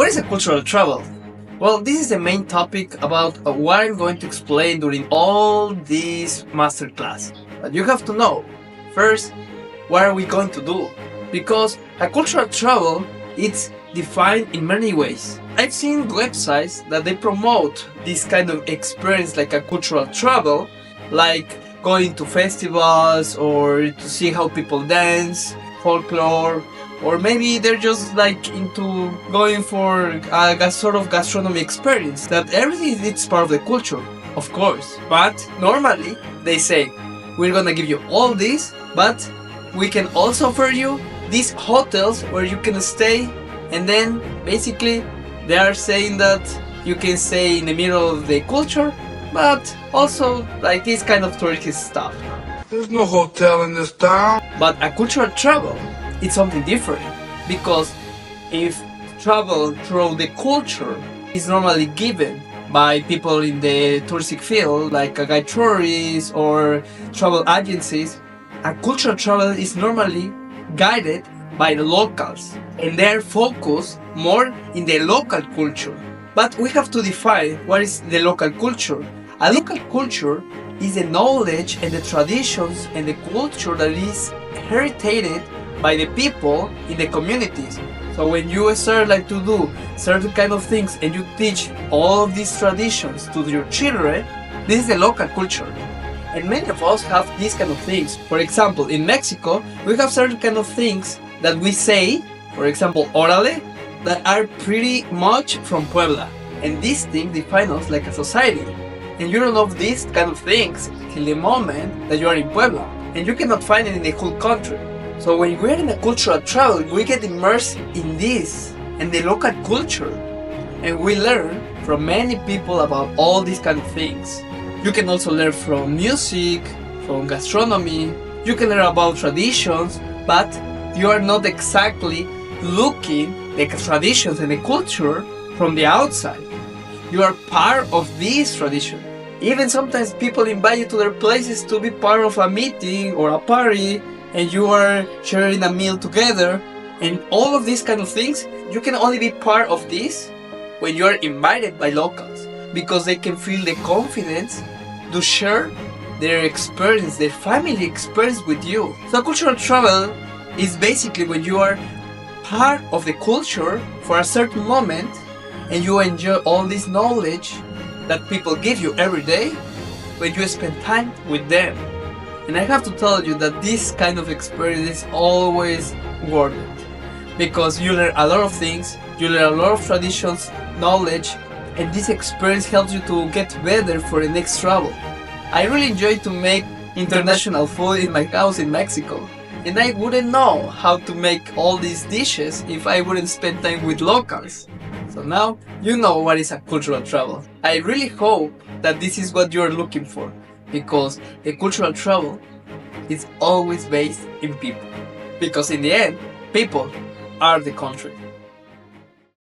What is a cultural travel? Well, this is the main topic about what I'm going to explain during all this masterclass. But you have to know, first, what are we going to do? Because a cultural travel, it's defined in many ways. I've seen websites that they promote this kind of experience like a cultural travel, like going to festivals or to see how people dance, folklore, or maybe they're just like into going for a sort of gastronomy experience. That everything is part of the culture, of course. But normally they say, we're gonna give you all this, but we can also offer you these hotels where you can stay, and then basically they are saying that you can stay in the middle of the culture, but also like this kind of touristy stuff. There's no hotel in this town. But a cultural travel, it's something different, because if travel through the culture is normally given by people in the touristic field, like guide tourists or travel agencies, a cultural travel is normally guided by the locals, and they're focused more in the local culture. But we have to define what is the local culture. A local culture is the knowledge and the traditions and the culture that is heritated by the people in the communities. So when you start like to do certain kind of things and you teach all of these traditions to your children, this is the local culture. And many of us have these kind of things. For example, in Mexico, we have certain kind of things that we say, for example, orale, that are pretty much from Puebla. And these things define us like a society. And you don't know these kind of things till the moment that you are in Puebla. And you cannot find it in the whole country. So when we're in a cultural travel, we get immersed in this and the local culture, and we learn from many people about all these kind of things. You can also learn from music, from gastronomy, you can learn about traditions, but you are not exactly looking the traditions and the culture from the outside. You are part of this tradition. Even sometimes people invite you to their places to be part of a meeting or a party, and you are sharing a meal together, and all of these kind of things, you can only be part of this when you are invited by locals, because they can feel the confidence to share their experience, their family experience with you. So cultural travel is basically when you are part of the culture for a certain moment and you enjoy all this knowledge that people give you every day when you spend time with them. And I have to tell you that this kind of experience is always worth it, because you learn a lot of things, you learn a lot of traditions, knowledge, and this experience helps you to get better for the next travel. I really enjoy to make international food in my house in Mexico, and I wouldn't know how to make all these dishes if I wouldn't spend time with locals. So now you know what is a cultural travel. I really hope that this is what you're looking for, because the cultural travel is always based in people. Because in the end, people are the country.